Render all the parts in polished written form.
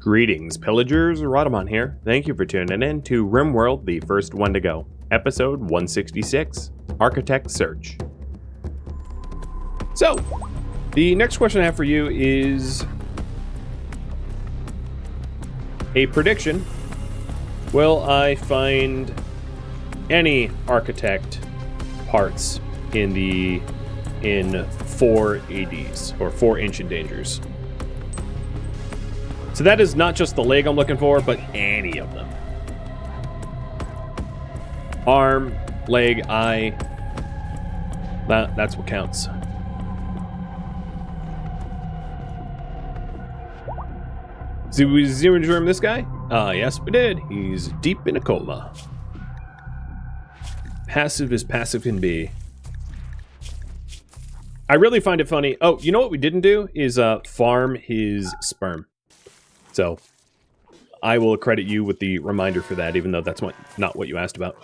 Greetings, pillagers. Rhadamant here. Thank you for tuning in to RimWorld, the first Wendigo, episode 166, Archotech Search. So, the next question I have for you is a prediction. Will I find any Archotech parts in 4 ADs, or 4 Ancient Dangers? So that is not just the leg I'm looking for, but any of them. Arm, leg, eye. That's what counts. Did we xenogerm this guy? Yes, we did. He's deep in a coma. Passive as passive can be. I really find it funny. Oh, you know what we didn't do is farm his sperm. So, I will credit you with the reminder for that, even though that's not what you asked about.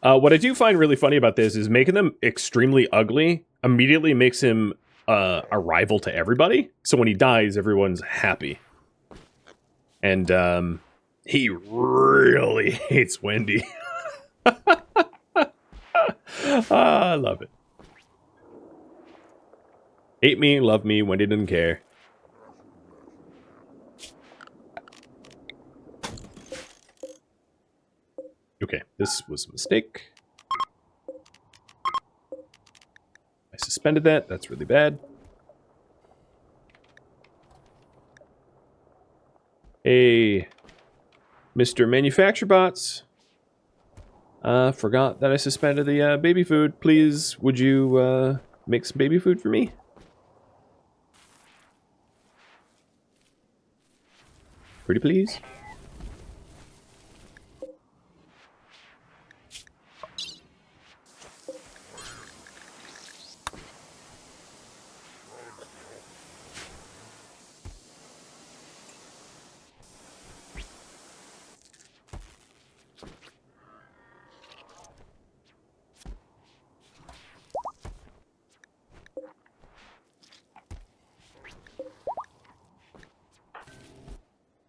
What I do find really funny about this is making them extremely ugly immediately makes him a rival to everybody. So when he dies, everyone's happy. And he really hates Wendy. I love it. Hate me, love me, Wendy didn't care. Okay, this was a mistake. I suspended that. That's really bad. Hey, Mr. Manufacture Bots. Forgot that I suspended the baby food. Please, would you make some baby food for me? Pretty please.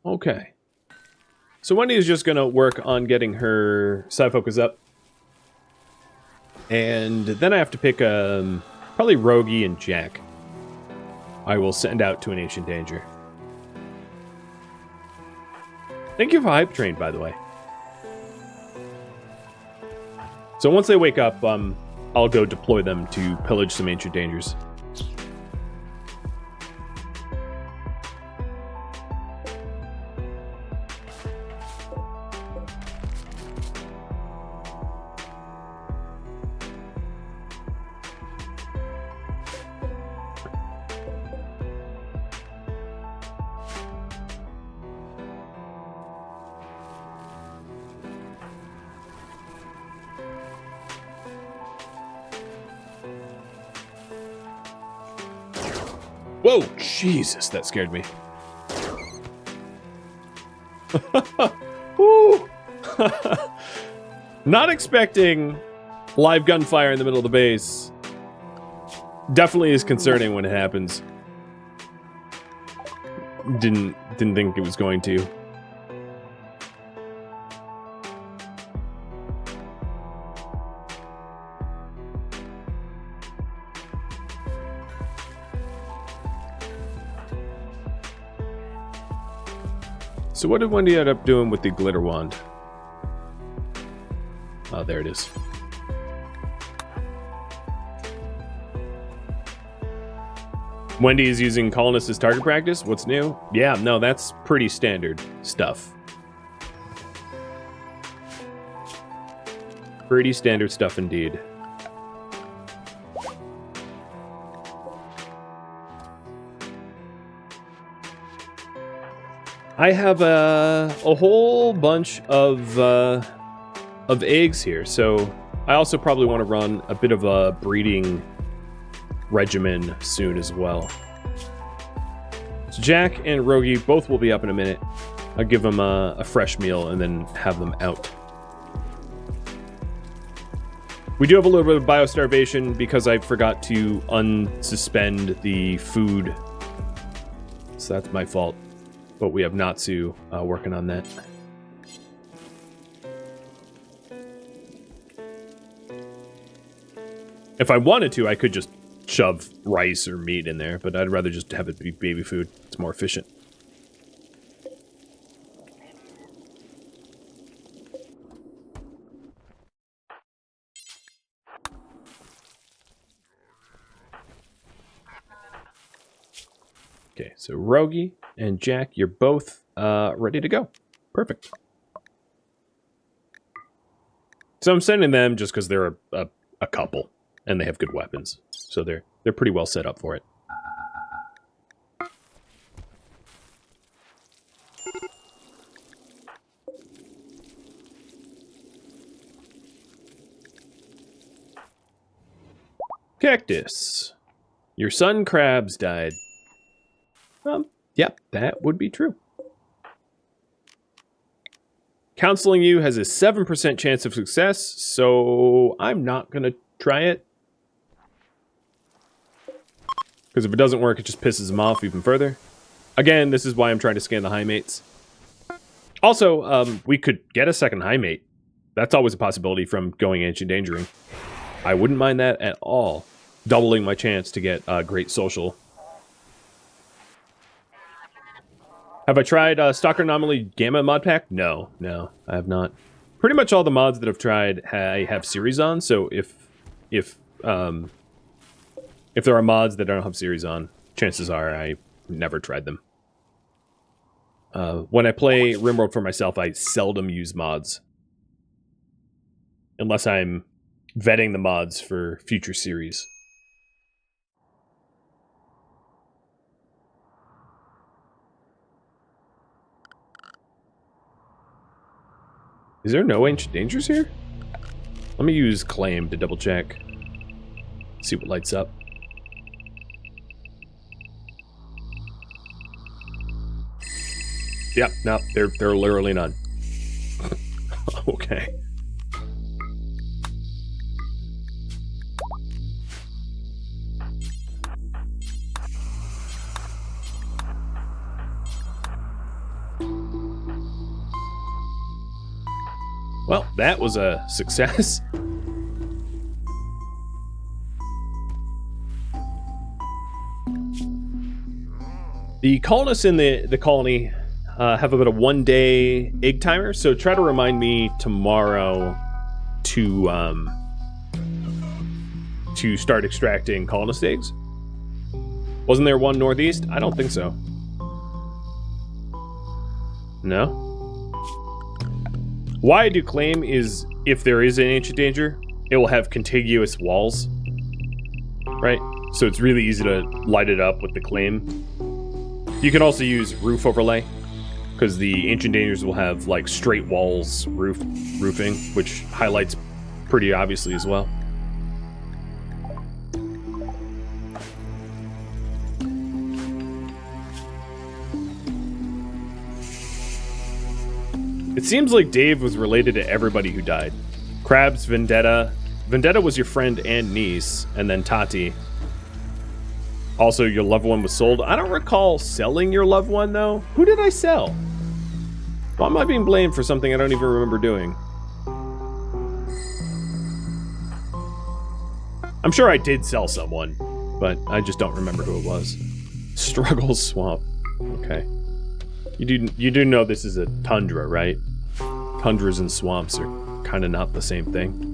Okay. So Wendy is just going to work on getting her side focus up. And then I have to pick probably Rogie and Jack. I will send out to an Ancient Danger. Thank you for Hype Train, by the way. So once they wake up, I'll go deploy them to pillage some Ancient Dangers. Whoa, Jesus, that scared me. Woo. Not expecting live gunfire in the middle of the base. Definitely is concerning when it happens. Didn't think it was going to. So what did Wendy end up doing with the glitter wand? Oh, there it is. Wendy is using Colonist as target practice? What's new? Yeah, no, that's pretty standard stuff. Pretty standard stuff indeed. I have a whole bunch of eggs here, so I also probably want to run a bit of a breeding regimen soon as well. So Jack and Rogie both will be up in a minute. I'll give them a fresh meal and then have them out. We do have a little bit of biostarvation because I forgot to unsuspend the food. So that's my fault. but we have Natsu working on that. If I wanted to, I could just shove rice or meat in there, but I'd rather just have it be baby food. It's more efficient. Okay, so Rogi and Jack, you're both ready to go. Perfect. So I'm sending them just because they're a couple and they have good weapons, so they're pretty well set up for it. Cactus, your son Crabs died. Yep, that would be true. Counseling you has a 7% chance of success, so I'm not going to try it. Because if it doesn't work, it just pisses him off even further. Again, this is why I'm trying to scan the high mates. Also, we could get a second high mate. That's always a possibility from going ancient endangering. I wouldn't mind that at all. Doubling my chance to get great social. Have I tried Stalker Anomaly Gamma mod pack? No, I have not. Pretty much all the mods that I've tried I have series on, so if there are mods that I don't have series on, chances are I never tried them. When I play RimWorld for myself, I seldom use mods. Unless I'm vetting the mods for future series. Is there no ancient dangers here? Let me use claim to double check. See what lights up. Yep, no, they're literally none. Okay. Well, that was a success. The colonists in the colony have about a 1-day egg timer, so try to remind me tomorrow to start extracting colonist eggs. Wasn't there one northeast? I don't think so. No? Why I do claim is if there is an ancient danger, it will have contiguous walls, right? So it's really easy to light it up with the claim. You can also use roof overlay, because the ancient dangers will have like straight walls roofing, which highlights pretty obviously as well. It seems like Dave was related to everybody who died. Krabs, Vendetta. Vendetta was your friend and niece, and then Tati. Also, your loved one was sold. I don't recall selling your loved one, though. Who did I sell? Why am I being blamed for something I don't even remember doing? I'm sure I did sell someone, but I just don't remember who it was. Struggle Swamp. Okay. You do know this is a tundra, right? Tundras and swamps are kind of not the same thing.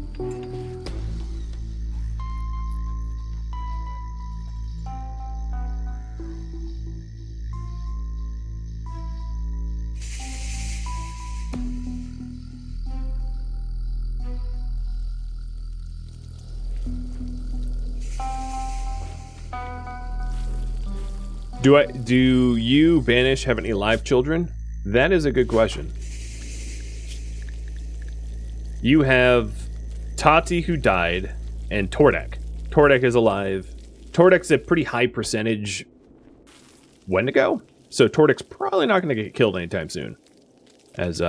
Do you, Banish, have any live children? That is a good question. You have Tati, who died, and Tordek. Tordek is alive. Tordek's a pretty high percentage Wendigo, so Tordek's probably not going to get killed anytime soon. As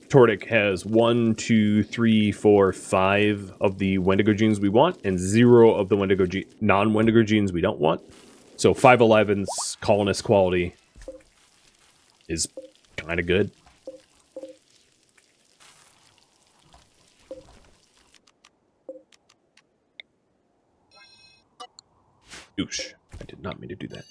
Tordek has 1, 2, 3, 4, 5 of the Wendigo genes we want, and 0 of the non-Wendigo genes we don't want. So 511's Colonist quality is kind of good. Oosh, I did not mean to do that.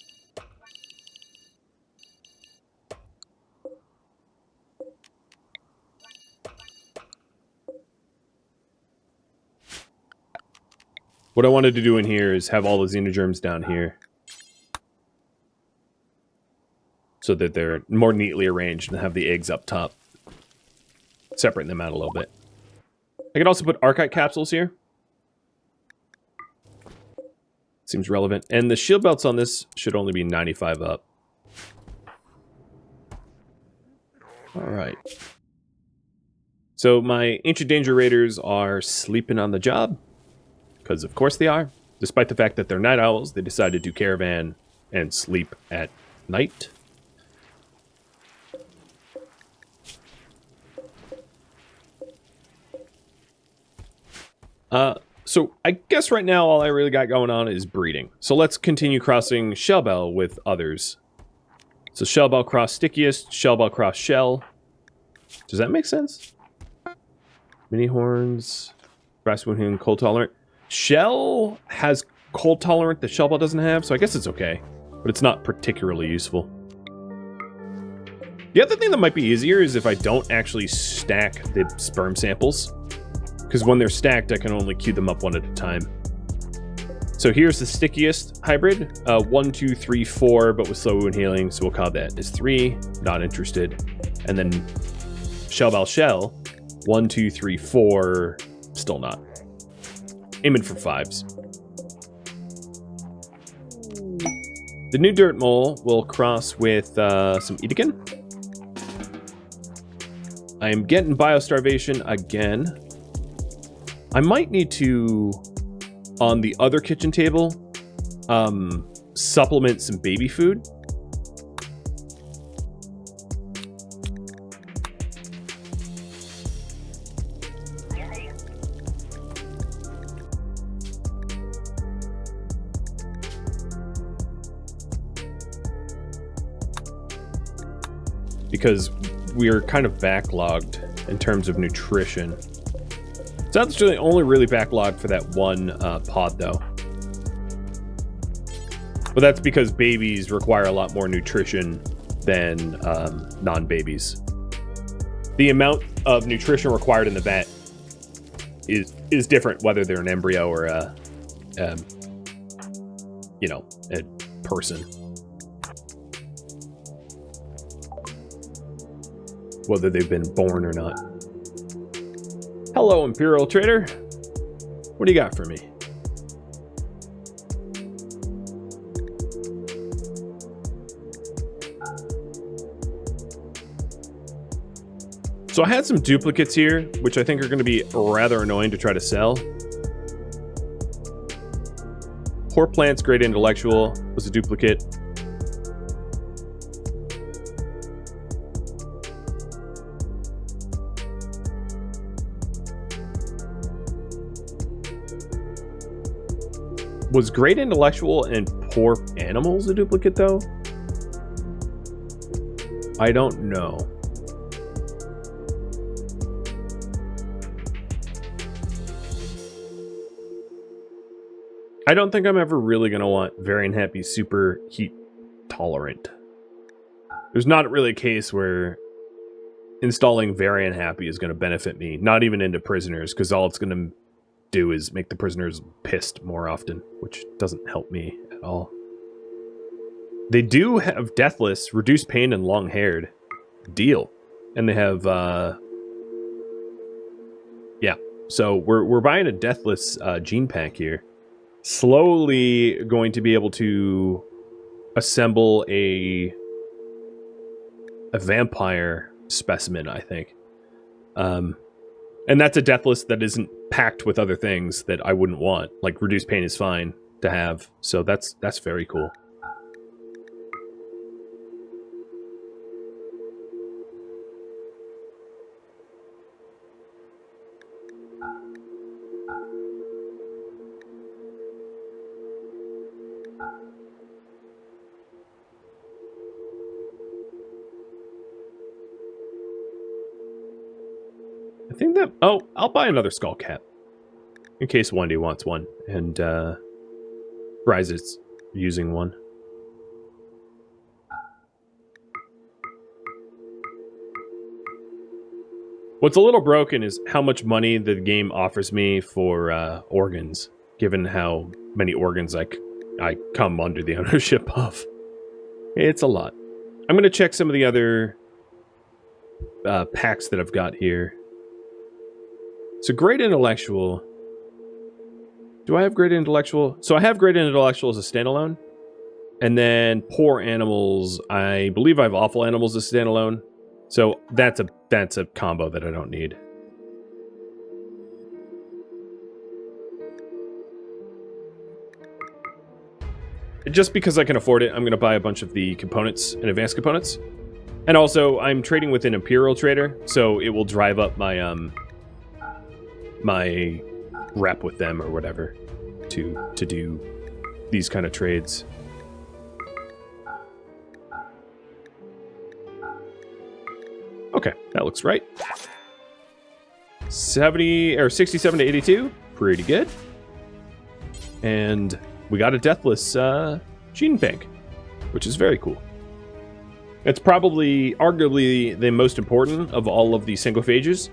What I wanted to do in here is have all the xenogerms down here, so that they're more neatly arranged and have the eggs up top. Separating them out a little bit. I could also put Archite capsules here. Seems relevant. And the shield belts on this should only be 95 up. Alright. So my Ancient Danger Raiders are sleeping on the job. Because of course they are. Despite the fact that they're night owls, they decided to caravan and sleep at night. So I guess right now all I really got going on is breeding. So let's continue crossing Shellbell with others. So Shellbell cross Stickiest, Shellbell cross Shell. Does that make sense? Mini horns, brass wound, cold tolerant. Shell has cold tolerant that Shellbell doesn't have, so I guess it's okay. But it's not particularly useful. The other thing that might be easier is if I don't actually stack the sperm samples. Because when they're stacked, I can only queue them up one at a time. So here's the Stickiest hybrid. 1, 2, 3, 4, but with slow wound healing, so we'll call that as 3. Not interested. And then Shellbell Shell. 1, 2, 3, 4. Still not. Aiming for 5s. The new Dirt Mole will cross with some Edekin. I am getting Biostarvation again. I might need to, on the other kitchen table, supplement some baby food. Because we're kind of backlogged in terms of nutrition. So that's really only really backlogged for that one pod, though. But that's because babies require a lot more nutrition than non-babies. The amount of nutrition required in the vet is different whether they're an embryo or a person. Whether they've been born or not. Hello, Imperial Trader. What do you got for me? So I had some duplicates here, which I think are going to be rather annoying to try to sell. Poor Plants, Great Intellectual was a duplicate. Was Great Intellectual and Poor Animals a duplicate, though? I don't know. I don't think I'm ever really going to want Very Unhappy Super Heat Tolerant. There's not really a case where installing Very Unhappy is going to benefit me, not even into prisoners, because all it's going to do is make the prisoners pissed more often, which doesn't help me at all. They do have Deathless, Reduced Pain, and Long-Haired. Deal. And they have, yeah. So we're buying a Deathless gene pack here. Slowly going to be able to assemble a vampire specimen, I think. And that's a Deathless that isn't packed with other things that I wouldn't want. Like, Reduced Pain is fine to have. So that's very cool. think that... Oh, I'll buy another skull cap. In case Wendy wants one. And, Rise is using one. What's a little broken is how much money the game offers me for organs, given how many organs I come under the ownership of. It's a lot. I'm going to check some of the other packs that I've got here. So Great Intellectual. Do I have Great Intellectual? So I have Great Intellectual as a standalone. And then Poor Animals, I believe I have Awful Animals as standalone. So that's a combo that I don't need. Just because I can afford it, I'm going to buy a bunch of the components and advanced components. And also, I'm trading with an Imperial trader, so it will drive up my my rep with them or whatever to do these kind of trades. Okay, that looks right. 67 to 82, pretty good. And we got a deathless gene bank, which is very cool. It's probably, arguably, the most important of all of the single phages.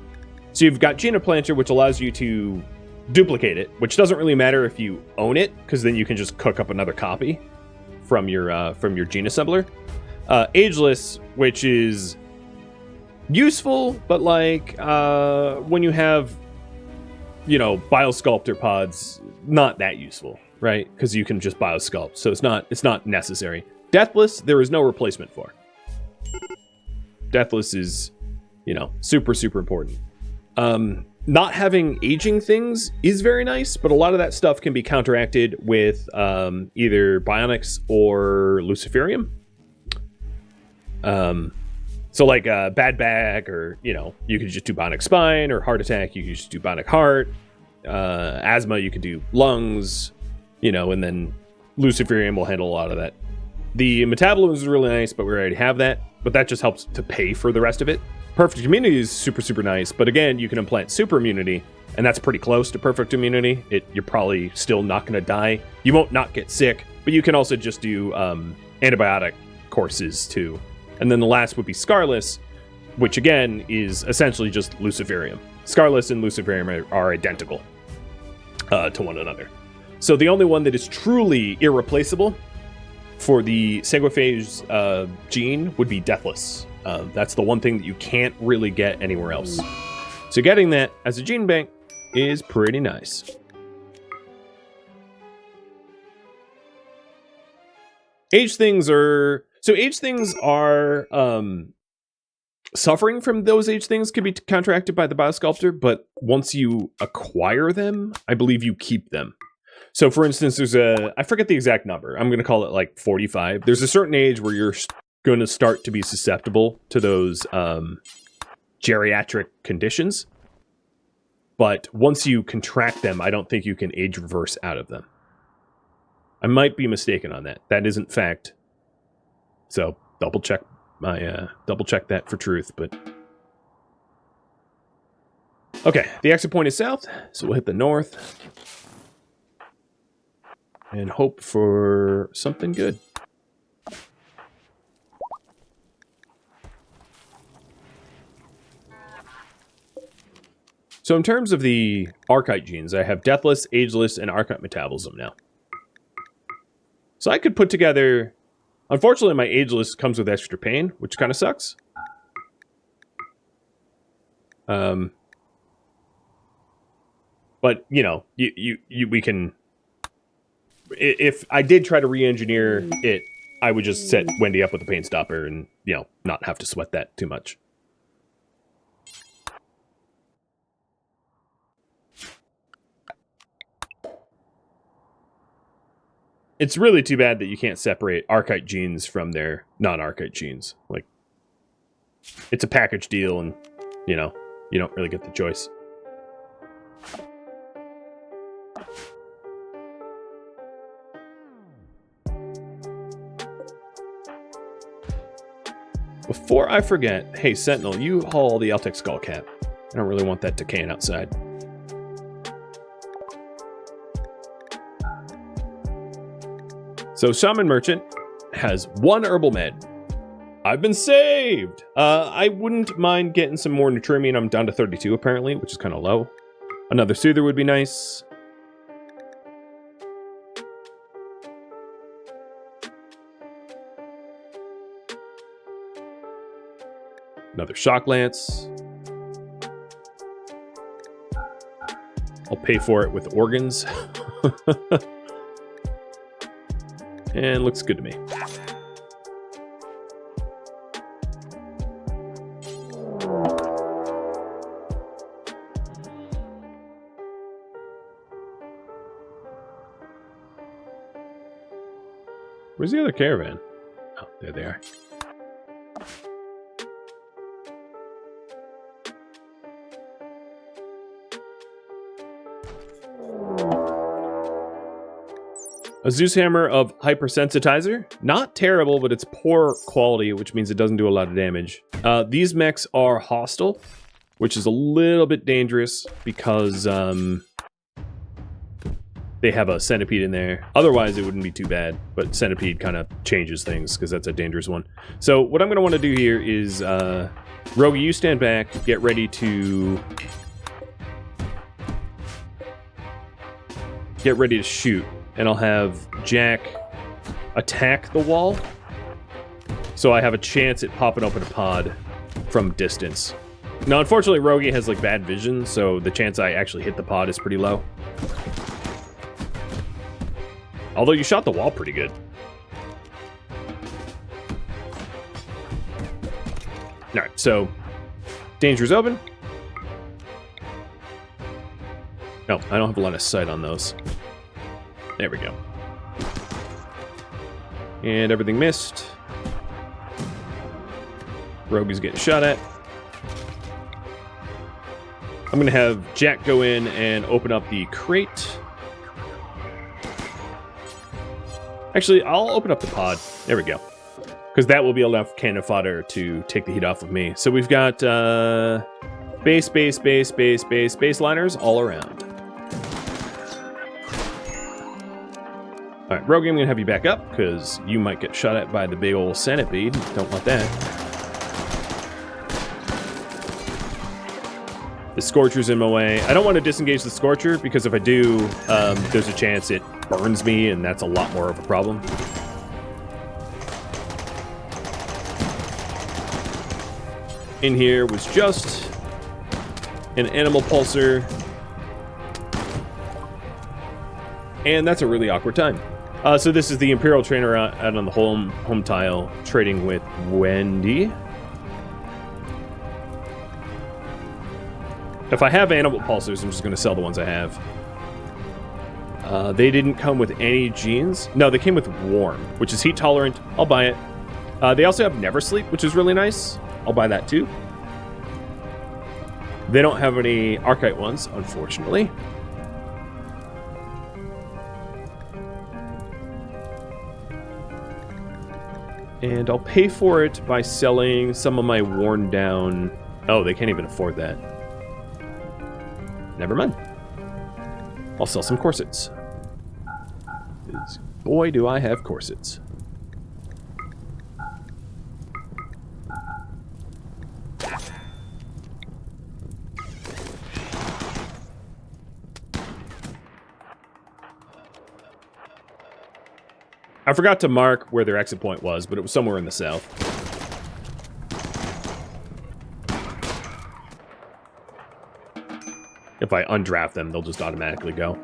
So you've got Gene Implanter, which allows you to duplicate it, which doesn't really matter if you own it, because then you can just cook up another copy from your gene assembler. Ageless, which is useful, but like when you have, you know, biosculptor pods, not that useful, right? Because you can just biosculpt, so it's not necessary. Deathless, there is no replacement for. Deathless is, you know, super important. Not having aging things is very nice, but a lot of that stuff can be counteracted with either bionics or luciferium. So like bad bag, or, you know, you could just do bionic spine, or heart attack, you could just do bionic heart. Asthma, you could do lungs, you know, and then luciferium will handle a lot of that. The metabolism is really nice, but we already have that. But that just helps to pay for the rest of it. Perfect immunity is super nice, but again, you can implant super immunity, and that's pretty close to perfect immunity. You're probably still not going to die. You won't not get sick, but you can also just do antibiotic courses too. And then the last would be Scarless, which again is essentially just luciferium. Scarless and luciferium are identical to one another. So the only one that is truly irreplaceable for the sanguiphage gene would be Deathless. That's the one thing that you can't really get anywhere else. So getting that as a gene bank is pretty nice. Age things are suffering from those age things can be counteracted by the biosculptor, but once you acquire them, I believe you keep them. So for instance, there's I forget the exact number. I'm going to call it like 45. There's a certain age where you're going to start to be susceptible to those geriatric conditions. But once you contract them, I don't think you can age reverse out of them. I might be mistaken on that. That isn't fact. So double check that for truth. But okay, the exit point is south, so we'll hit the north and hope for something good. So in terms of the Archite genes, I have Deathless, Ageless, and Archite Metabolism now. So I could put together... Unfortunately, my Ageless comes with extra pain, which kind of sucks. But, you know, we can... If I did try to re-engineer it, I would just set Wendy up with a pain stopper and, you know, not have to sweat that too much. It's really too bad that you can't separate Archite genes from their non-Archite genes. Like, it's a package deal and, you know, you don't really get the choice. Before I forget, hey, Sentinel, you haul the Altec skull cap. I don't really want that decaying outside. So Shaman Merchant has 1 herbal med. I've been saved! I wouldn't mind getting some more Nutrimium. I'm down to 32 apparently, which is kind of low. Another Soother would be nice. Another Shock Lance. I'll pay for it with organs. And looks good to me. Where's the other caravan? Oh, there they are. A Zeus Hammer of Hypersensitizer. Not terrible, but it's poor quality, which means it doesn't do a lot of damage. These mechs are hostile, which is a little bit dangerous because they have a Centipede in there. Otherwise, it wouldn't be too bad, but Centipede kind of changes things because that's a dangerous one. So what I'm going to want to do here is, Rogi, you stand back, get ready to shoot. And I'll have Jack attack the wall, so I have a chance at popping open a pod from distance. Now, unfortunately, Rogi has like bad vision, so the chance I actually hit the pod is pretty low. Although you shot the wall pretty good. Alright, so danger's open. No, I don't have a lot of sight on those. There we go. And everything missed. Rogi's getting shot at. I'm going to have Jack go in and open up the crate. Actually, I'll open up the pod. There we go. Because that will be enough cannon fodder to take the heat off of me. So we've got base liners all around. Alright, Rogi, I'm going to have you back up, because you might get shot at by the big old Centipede. Don't want that. The Scorcher's in my way. I don't want to disengage the Scorcher, because if I do, there's a chance it burns me, and that's a lot more of a problem. In here was just an animal pulsar. And that's a really awkward time. So this is the Imperial trainer out on the home tile, trading with Wendy. If I have animal pulsars, I'm just going to sell the ones I have. They didn't come with any genes. No, they came with warm, which is heat tolerant. I'll buy it. They also have never sleep, which is really nice. I'll buy that too. They don't have any Archite ones, unfortunately. And I'll pay for it by selling some of my worn down... Oh, they can't even afford that. Never mind. I'll sell some corsets. Boy, do I have corsets. I forgot to mark where their exit point was, but it was somewhere in the south. If I undraft them, they'll just automatically go.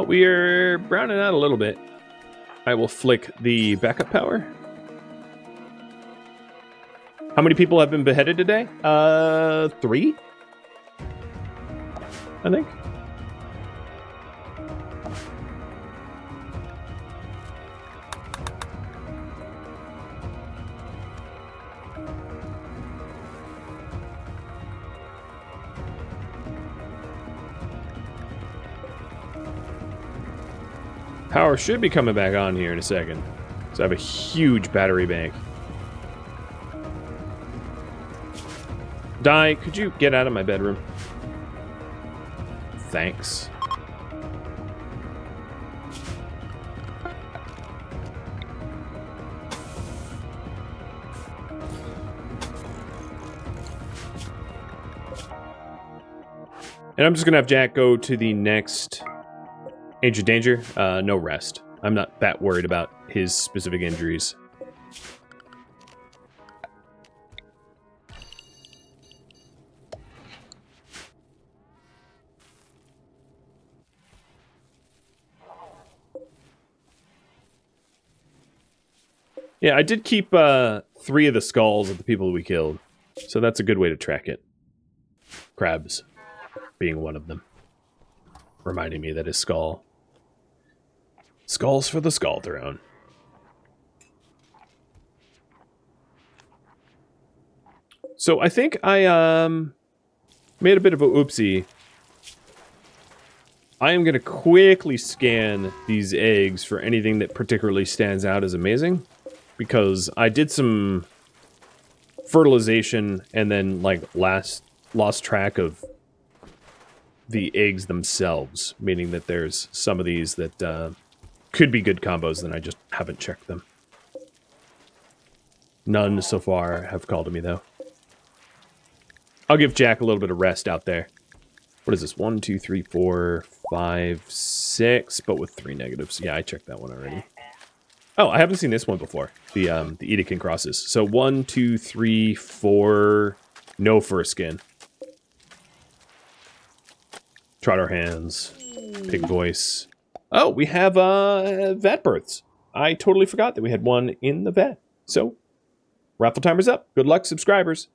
We are browning out a little bit. I will flick the backup power. How many people have been beheaded today? 3? I think. Power should be coming back on here in a second. So I have a huge battery bank. Die, could you get out of my bedroom? Thanks. And I'm just gonna have Jack go to the next Ancient Danger. No rest. I'm not that worried about his specific injuries. Yeah, I did keep 3 of the skulls of the people we killed, so that's a good way to track it. Crabs being one of them. Reminding me that his skull. Skulls for the skull throne. So I think I made a bit of a oopsie. I am going to quickly scan these eggs for anything that particularly stands out as amazing. Because I did some fertilization and then like lost track of the eggs themselves, meaning that there's some of these that could be good combos, and I just haven't checked them. None so far have called to me, though. I'll give Jack a little bit of rest out there. What is this? 1, 2, 3, 4, 5, 6, but with 3 negatives. Yeah, I checked that one already. Oh, I haven't seen this one before. The Edekin crosses. So 1, 2, 3, 4, no fur skin. Trotter hands, pig voice. Oh, we have vet births. I totally forgot that we had one in the vet. So, raffle timer's up. Good luck, subscribers.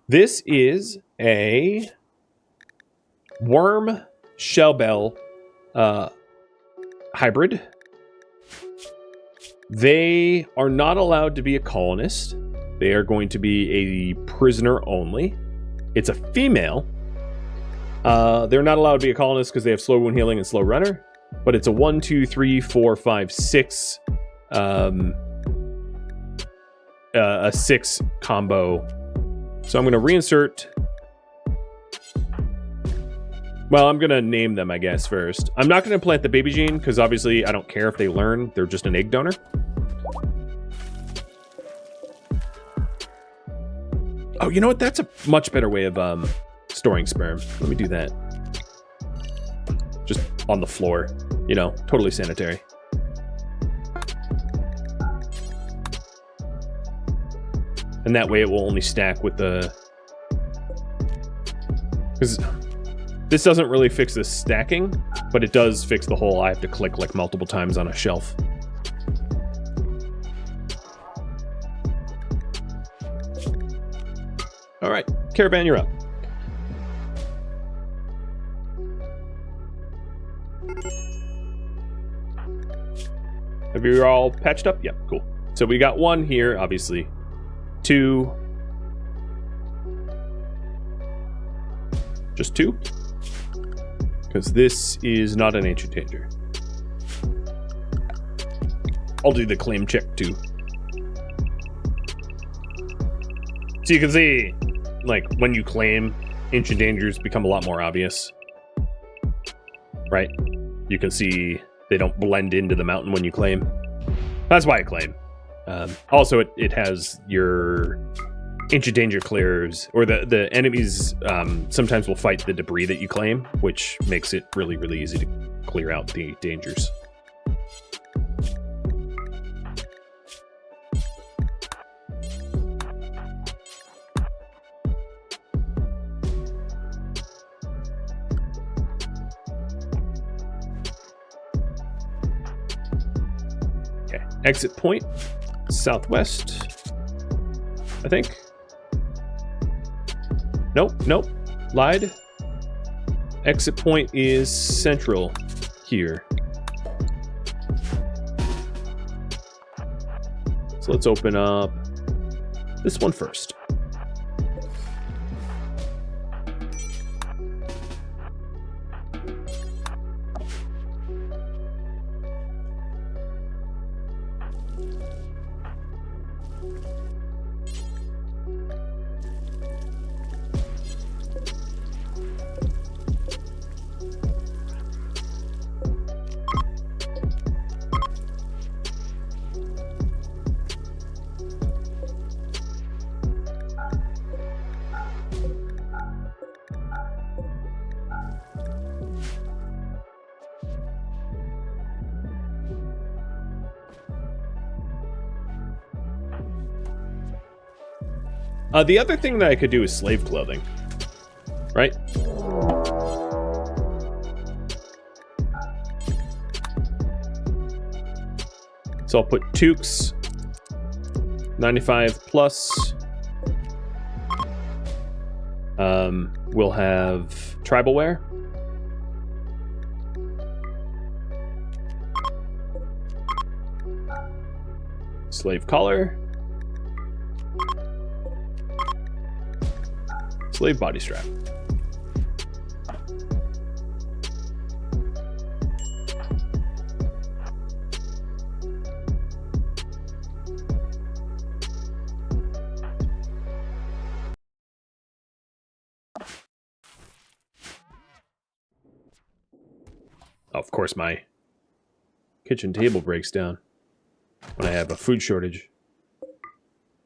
This is a worm shellbell hybrid. They are not allowed to be a colonist. They are going to be a prisoner only. It's a female. They're not allowed to be a colonist because they have slow wound healing and slow runner. But it's a 1, 2, 3, 4, 5, 6. A 6 combo. So I'm going to reinsert. Well, I'm going to name them, I guess, first. I'm not going to implant the baby gene because obviously I don't care if they learn. They're just an egg donor. Oh, you know what? That's a much better way of storing sperm. Let me do that. Just on the floor. You know, totally sanitary. And that way it will only stack with the... Because this doesn't really fix the stacking, but it does fix the whole I have to click like multiple times on a shelf. All right, Caravan, you're up. Have you all patched up? Yep, cool. So we got 1 here, obviously. 2. Just 2. Because this is not an ancient danger. I'll do the claim check too. So you can see, like, when you claim, ancient dangers become a lot more obvious. Right? You can see they don't blend into the mountain when you claim. That's why I claim. Also, it has your ancient danger clears, or the enemies sometimes will fight the debris that you claim, which makes it really, really easy to clear out the dangers. Okay, exit point, southwest, I think. Nope, lied. Exit point is central here. So let's open up this one first. The other thing that I could do is slave clothing, right? So I'll put toques, 95 plus. We'll have tribal wear. Slave collar. Slave body strap. Oh, of course, my kitchen table breaks down when I have a food shortage.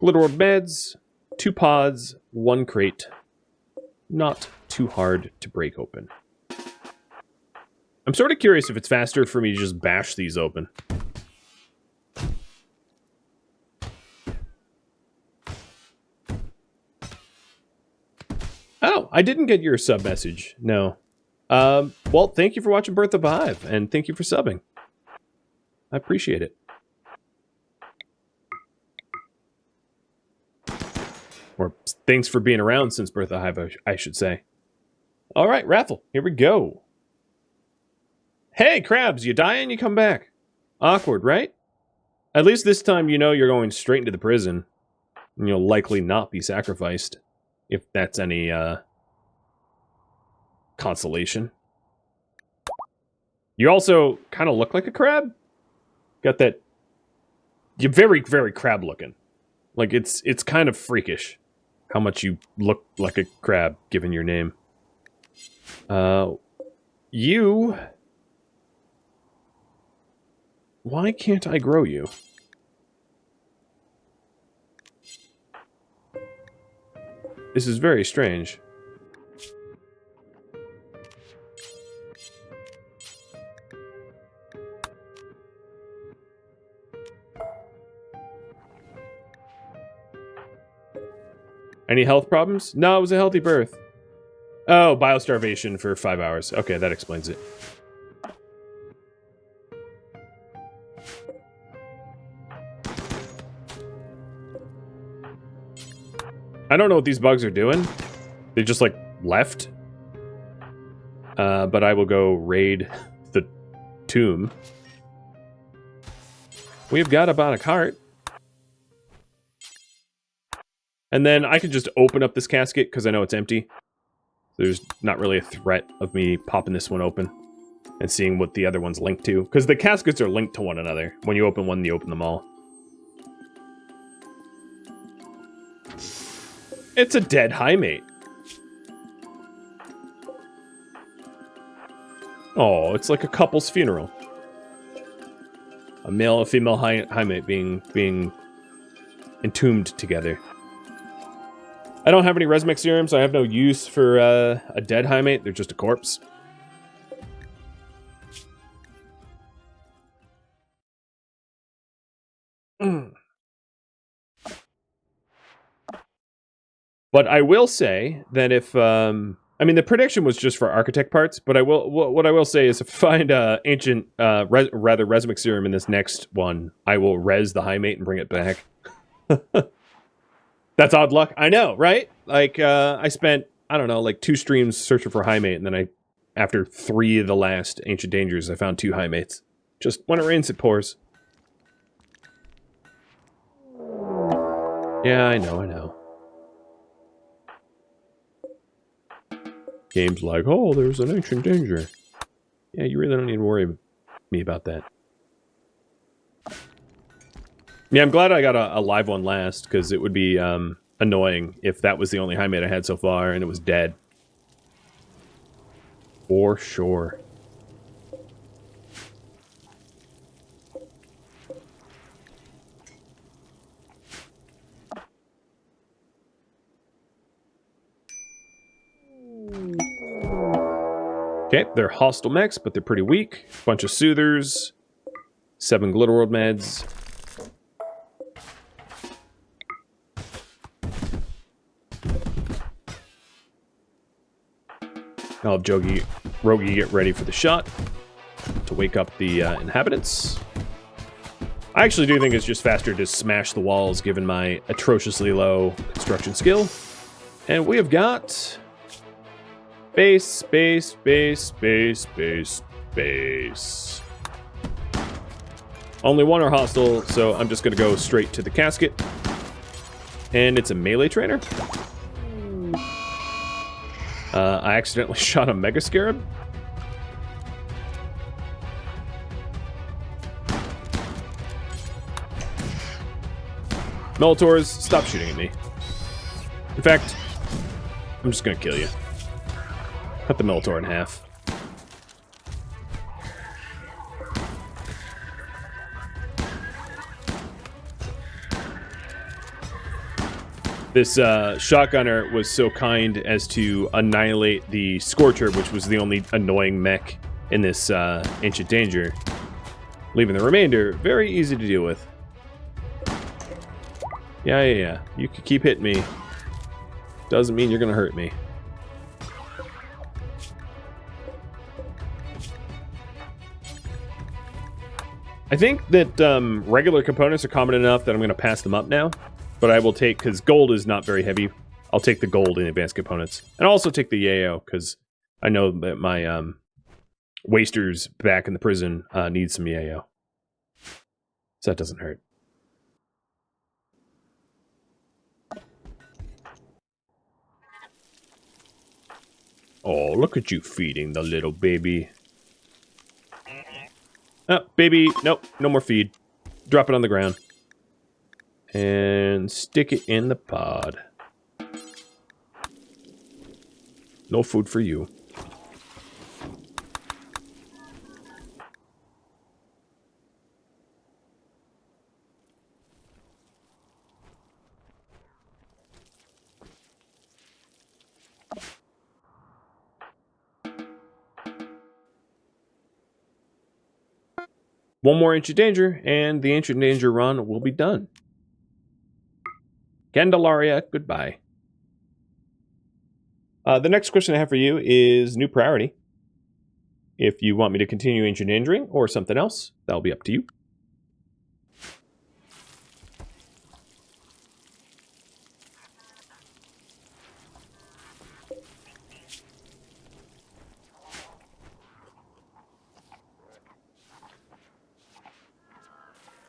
Glitterworld beds, 2 pods, 1 crate. Not too hard to break open. I'm sort of curious if it's faster for me to just bash these open. Oh, I didn't get your sub message. No. Well, thank you for watching Birth of a Hive, and thank you for subbing. I appreciate it. Or thanks for being around since Birth of a Hive, I should say. All right, raffle. Here we go. Hey, crabs, you die and you come back. Awkward, right? At least this time you know you're going straight into the prison. And you'll likely not be sacrificed. If that's any, consolation. You also kind of look like a crab. Got that... You're very, very crab looking. Like, it's kind of freakish how much you look like a crab, given your name. You... Why can't I grow you? This is very strange. Any health problems? No, it was a healthy birth. Oh, biostarvation for 5 hours. Okay, that explains it. I don't know what these bugs are doing. They just, like, left. But I will go raid the tomb. We've got about a cart. And then I can just open up this casket because I know it's empty. There's not really a threat of me popping this one open and seeing what the other one's linked to. Because the caskets are linked to one another. When you open one, you open them all. It's a dead high-mate. Oh, it's like a couple's funeral. A male and female high-mate being entombed together. I don't have any resmix serums, so I have no use for a dead high-mate. They're just a corpse. But I will say that if... I mean, the prediction was just for Archotech parts, but what I will say is if I find ancient, rather resmix serum in this next one, I will res the high-mate and bring it back. That's odd luck. I know, right? Like, I spent, I don't know, like 2 streams searching for high-mate, and then after 3 of the last Ancient Dangers, I found 2 high-mates. Just, when it rains, it pours. Yeah, I know. Games like, oh, there's an Ancient Danger. Yeah, you really don't need to worry me about that. Yeah, I'm glad I got a live one last, because it would be annoying if that was the only high mate I had so far and it was dead. For sure. Okay, they're hostile mechs, but they're pretty weak. Bunch of soothers. 7 glitterworld meds. I'll have Rogi get ready for the shot to wake up the inhabitants. I actually do think it's just faster to smash the walls given my atrociously low construction skill. And we have got... Base. Only one are hostile, so I'm just going to go straight to the casket. And it's a melee trainer. I accidentally shot a mega scarab. Melitors, stop shooting at me. In fact, I'm just going to kill you. Cut the Melitor in half. This shotgunner was so kind as to annihilate the Scorcher, which was the only annoying mech in this Ancient Danger, leaving the remainder very easy to deal with. Yeah. You can keep hitting me. Doesn't mean you're gonna hurt me. I think that regular components are common enough that I'm going to pass them up now. But I will take, because gold is not very heavy, I'll take the gold in advanced components. And I'll also take the yayo, because I know that my wasters back in the prison need some yayo. So that doesn't hurt. Oh, look at you feeding the little baby. Oh, baby, nope, no more feed. Drop it on the ground. And stick it in the pod. No food for you. One more Ancient Danger, and the Ancient Danger run will be done. Candelaria, goodbye. The next question I have for you is new priority. If you want me to continue Ancient Dangering or something else, that'll be up to you.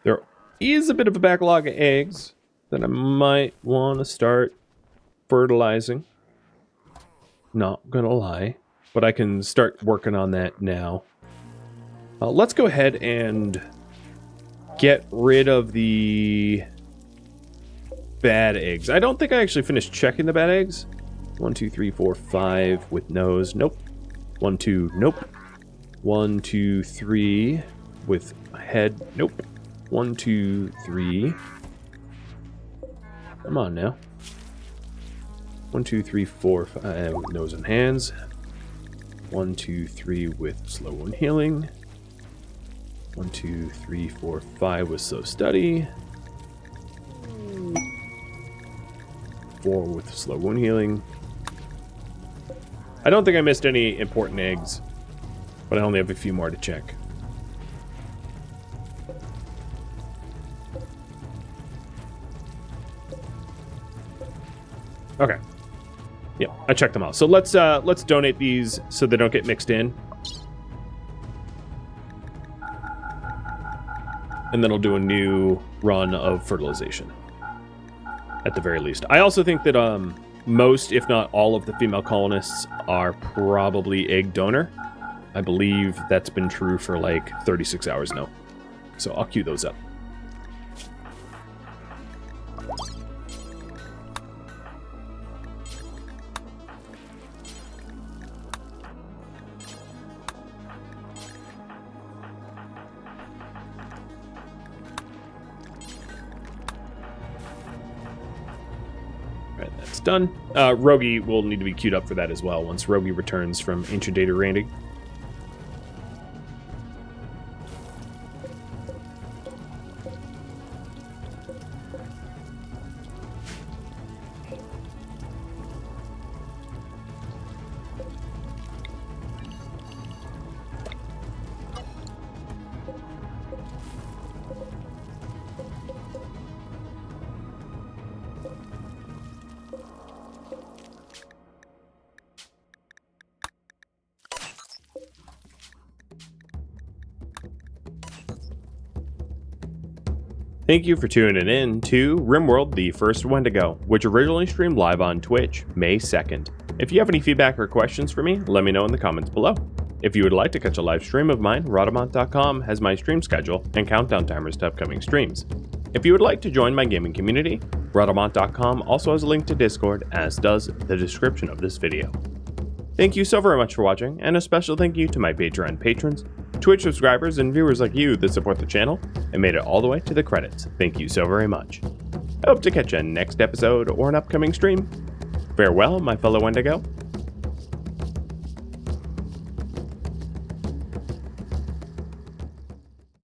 There is a bit of a backlog of eggs that I might want to start fertilizing. Not gonna lie, but I can start working on that now. Let's go ahead and get rid of the bad eggs. I don't think I actually finished checking the bad eggs. 1, 2, 3, 4, 5 with nose. Nope. 1, 2. Nope. 1, 2, 3 with head. Nope. 1, 2, 3. Come on now. 1, 2, 3, 4, 5 with nose and hands. 1, 2, 3 with slow wound healing. 1, 2, 3, 4, 5 with slow study. 4 with slow wound healing. I don't think I missed any important eggs, but I only have a few more to check. Okay. Yeah, I checked them all. So let's donate these so they don't get mixed in. And then I'll do a new run of fertilization. At the very least. I also think that most, if not all, of the female colonists are probably egg donor. I believe that's been true for like 36 hours now. So I'll queue those up. Alright, that's done. Rogi will need to be queued up for that as well once Rogi returns from Ancient Data Raiding. Thank you for tuning in to RimWorld, the first Wendigo, which originally streamed live on Twitch, May 2nd. If you have any feedback or questions for me, let me know in the comments below. If you would like to catch a live stream of mine, Rhadamant.com has my stream schedule and countdown timers to upcoming streams. If you would like to join my gaming community, Rhadamant.com also has a link to Discord, as does the description of this video. Thank you so very much for watching, and a special thank you to my Patreon patrons, Twitch subscribers, and viewers like you that support the channel and made it all the way to the credits. Thank you so very much. I hope to catch you next episode or an upcoming stream. Farewell, my fellow Wendigo,